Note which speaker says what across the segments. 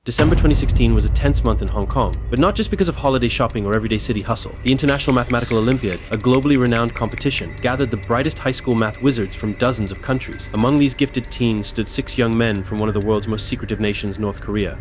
Speaker 1: December 2016 was a tense month in Hong Kong, but not just because of holiday shopping or everyday city hustle. The International Mathematical Olympiad, a globally renowned competition, gathered the brightest high school math wizards from dozens of countries. Among these gifted teens stood 6 young men from one of the world's most secretive nations, North Korea.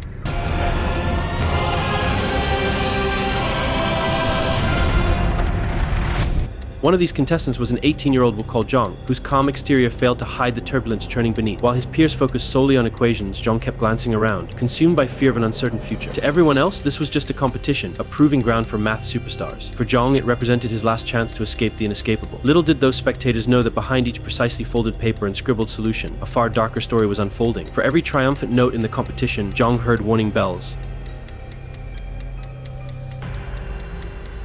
Speaker 1: One of these contestants was an 18-year-old we'll call Jong, whose calm exterior failed to hide the turbulence churning beneath. While his peers focused solely on equations, Jong kept glancing around, consumed by fear of an uncertain future. To everyone else, this was just a competition, a proving ground for math superstars. For Jong, it represented his last chance to escape the inescapable. Little did those spectators know that behind each precisely folded paper and scribbled solution, a far darker story was unfolding. For every triumphant note in the competition, Jong heard warning bells.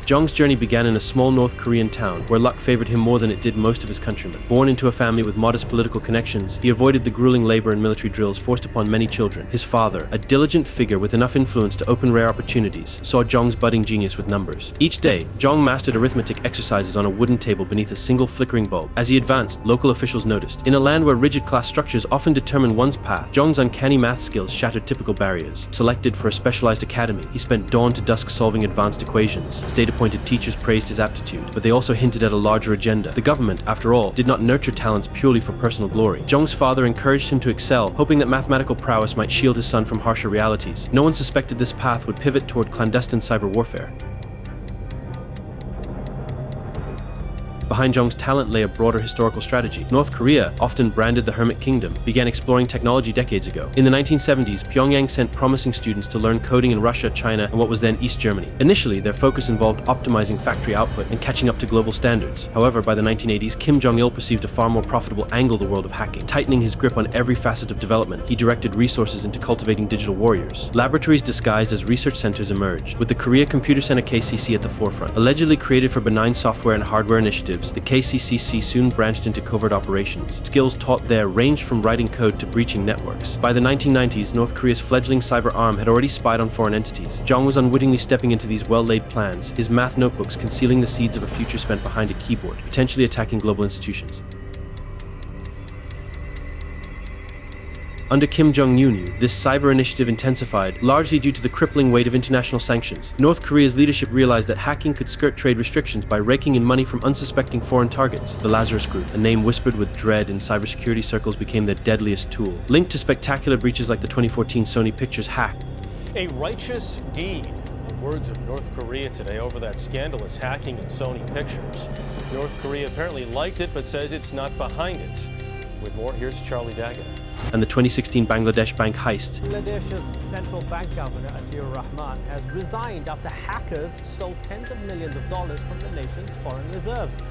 Speaker 1: Jong's journey began in a small North Korean town, where luck favored him more than it did most of his countrymen. Born into a family with modest political connections, he avoided the grueling labor and military drills forced upon many children. His father, a diligent figure with enough influence to open rare opportunities, saw Jong's budding genius with numbers. Each day, Jong mastered arithmetic exercises on a wooden table beneath a single flickering bulb. As he advanced, local officials noticed. In a land where rigid class structures often determine one's path, Jong's uncanny math skills shattered typical barriers. Selected for a specialized academy, he spent dawn to dusk solving advanced equations. State-appointed teachers praised his aptitude, but they also hinted at a larger agenda. The government, after all, did not nurture talents purely for personal glory. Jong's father encouraged him to excel, hoping that mathematical prowess might shield his son from harsher realities. No one suspected this path would pivot toward clandestine cyber warfare. Behind Jong's talent lay a broader historical strategy. North Korea, often branded the Hermit Kingdom, began exploring technology decades ago. In the 1970s, Pyongyang sent promising students to learn coding in Russia, China, and what was then East Germany. Initially, their focus involved optimizing factory output and catching up to global standards. However, by the 1980s, Kim Jong-il perceived a far more profitable angle the world of hacking. Tightening his grip on every facet of development, he directed resources into cultivating digital warriors. Laboratories disguised as research centers emerged, with the Korea Computer Center KCC at the forefront. Allegedly created for benign software and hardware initiatives, the KCCC soon branched into covert operations. Skills taught there ranged from writing code to breaching networks. By the 1990s, North Korea's fledgling cyber arm had already spied on foreign entities. Jong was unwittingly stepping into these well-laid plans, his math notebooks concealing the seeds of a future spent behind a keyboard, potentially attacking global institutions. Under Kim Jong-un, this cyber initiative intensified, largely due to the crippling weight of international sanctions. North Korea's leadership realized that hacking could skirt trade restrictions by raking in money from unsuspecting foreign targets. The Lazarus Group, a name whispered with dread in cybersecurity circles, became their deadliest tool. Linked to spectacular breaches like the 2014 Sony Pictures hack.
Speaker 2: A righteous deed. The words of North Korea today over that scandalous hacking at Sony Pictures. North Korea apparently liked it, but says it's not behind it. With more, here's Charlie Daggett.
Speaker 1: And the 2016 Bangladesh bank heist.
Speaker 3: Bangladesh's central bank governor Atiur Rahman has resigned after hackers stole tens of millions of dollars from the nation's foreign reserves.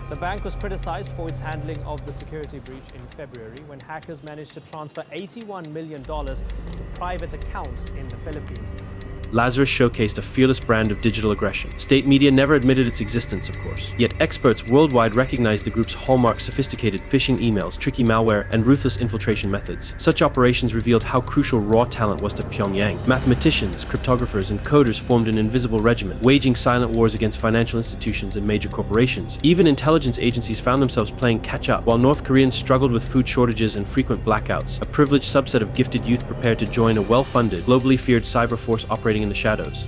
Speaker 3: The bank was criticized for its handling of the security breach in February when hackers managed to transfer $81 million to private accounts in the Philippines.
Speaker 1: Lazarus showcased a fearless brand of digital aggression. State media never admitted its existence, of course. Yet experts worldwide recognized the group's hallmark sophisticated phishing emails, tricky malware, and ruthless infiltration methods. Such operations revealed how crucial raw talent was to Pyongyang. Mathematicians, cryptographers, and coders formed an invisible regiment, waging silent wars against financial institutions and major corporations. Even intelligence agencies found themselves playing catch-up, while North Koreans struggled with food shortages and frequent blackouts. A privileged subset of gifted youth prepared to join a well-funded, globally feared cyber force operating in the shadows.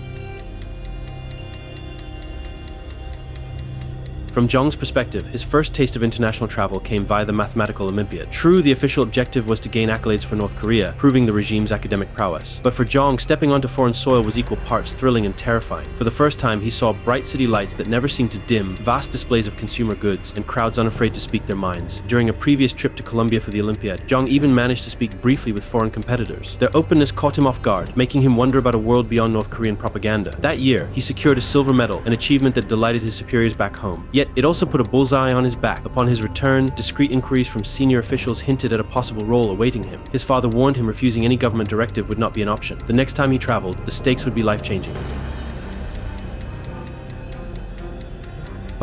Speaker 1: From Jong's perspective, his first taste of international travel came via the Mathematical Olympiad. True, the official objective was to gain accolades for North Korea, proving the regime's academic prowess. But for Jong, stepping onto foreign soil was equal parts thrilling and terrifying. For the first time, he saw bright city lights that never seemed to dim, vast displays of consumer goods, and crowds unafraid to speak their minds. During a previous trip to Colombia for the Olympiad, Jong even managed to speak briefly with foreign competitors. Their openness caught him off guard, making him wonder about a world beyond North Korean propaganda. That year, he secured a silver medal, an achievement that delighted his superiors back home. Yet, it also put a bullseye on his back. Upon his return, discreet inquiries from senior officials hinted at a possible role awaiting him. His father warned him refusing any government directive would not be an option. The next time he traveled, the stakes would be life-changing.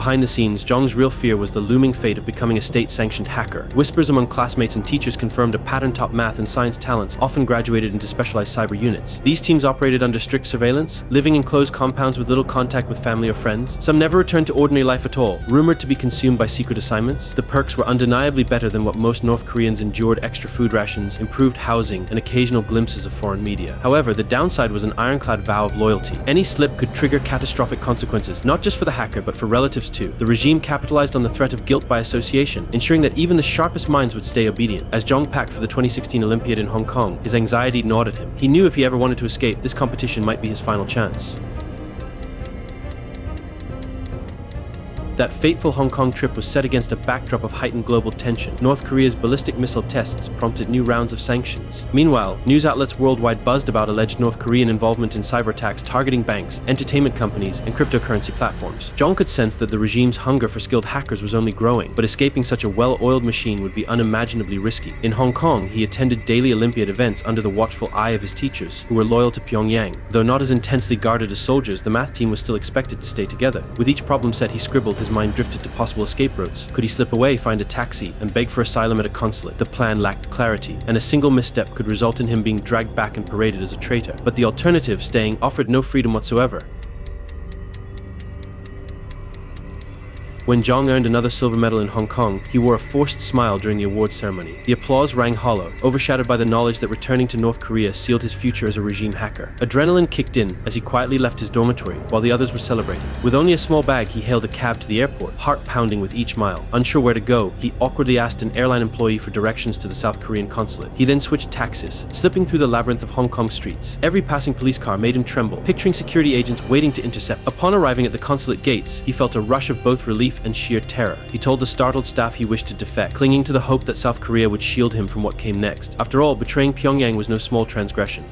Speaker 1: Behind the scenes, Jong's real fear was the looming fate of becoming a state-sanctioned hacker. Whispers among classmates and teachers confirmed a pattern-top math and science talents often graduated into specialized cyber units. These teams operated under strict surveillance, living in closed compounds with little contact with family or friends. Some never returned to ordinary life at all, rumored to be consumed by secret assignments. The perks were undeniably better than what most North Koreans endured: extra food rations, improved housing, and occasional glimpses of foreign media. However, the downside was an ironclad vow of loyalty. Any slip could trigger catastrophic consequences, not just for the hacker but for relatives too. The regime capitalized on the threat of guilt by association, ensuring that even the sharpest minds would stay obedient. As Jong packed for the 2016 Olympiad in Hong Kong, his anxiety gnawed at him. He knew if he ever wanted to escape, this competition might be his final chance. That fateful Hong Kong trip was set against a backdrop of heightened global tension. North Korea's ballistic missile tests prompted new rounds of sanctions. Meanwhile, news outlets worldwide buzzed about alleged North Korean involvement in cyber attacks targeting banks, entertainment companies, and cryptocurrency platforms. Jong could sense that the regime's hunger for skilled hackers was only growing, but escaping such a well-oiled machine would be unimaginably risky. In Hong Kong, he attended daily Olympiad events under the watchful eye of his teachers, who were loyal to Pyongyang. Though not as intensely guarded as soldiers, the math team was still expected to stay together. With each problem set, he scribbled. His mind drifted to possible escape routes. Could he slip away, find a taxi, and beg for asylum at a consulate? The plan lacked clarity, and a single misstep could result in him being dragged back and paraded as a traitor. But the alternative, staying, offered no freedom whatsoever. When Jong earned another silver medal in Hong Kong, he wore a forced smile during the awards ceremony. The applause rang hollow, overshadowed by the knowledge that returning to North Korea sealed his future as a regime hacker. Adrenaline kicked in as he quietly left his dormitory while the others were celebrating. With only a small bag, he hailed a cab to the airport, heart pounding with each mile. Unsure where to go, he awkwardly asked an airline employee for directions to the South Korean consulate. He then switched taxis, slipping through the labyrinth of Hong Kong streets. Every passing police car made him tremble, picturing security agents waiting to intercept. Upon arriving at the consulate gates, he felt a rush of both relief and sheer terror. He told the startled staff he wished to defect, clinging to the hope that South Korea would shield him from what came next. After all, betraying Pyongyang was no small transgression.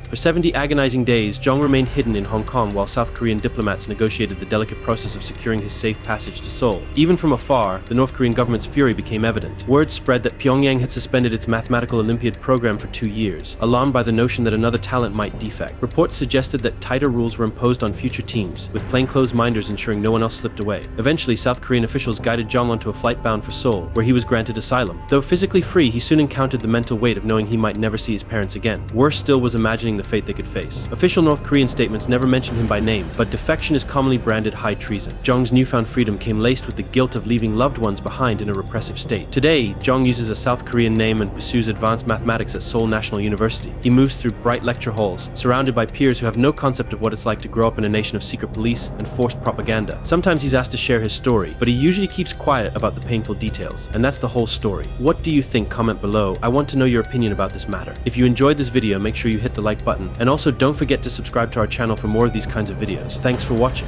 Speaker 1: For 70 agonizing days, Jong remained hidden in Hong Kong while South Korean diplomats negotiated the delicate process of securing his safe passage to Seoul. Even from afar, the North Korean government's fury became evident. Word spread that Pyongyang had suspended its Mathematical Olympiad program for 2 years, alarmed by the notion that another talent might defect. Reports suggested that tighter rules were imposed on future teams, with plainclothes minders ensuring no one else slipped away. Eventually, South Korean officials guided Jong onto a flight bound for Seoul, where he was granted asylum. Though physically free, he soon encountered the mental weight of knowing he might never see his parents again. Worse still was imagining the fate they could face. Official North Korean statements never mentioned him by name, but defection is commonly branded high treason. Jong's newfound freedom came laced with the guilt of leaving loved ones behind in a repressive state. Today, Jong uses a South Korean name and pursues advanced mathematics at Seoul National University. He moves through bright lecture halls, surrounded by peers who have no concept of what it's like to grow up in a nation of secret police and forced propaganda. Sometimes he's asked to share his story, but he usually keeps quiet about the painful details. And that's the whole story. What do you think? Comment below. I want to know your opinion about this matter. If you enjoyed this video, make sure you hit the like button, and also don't forget to subscribe to our channel for more of these kinds of videos. Thanks for watching.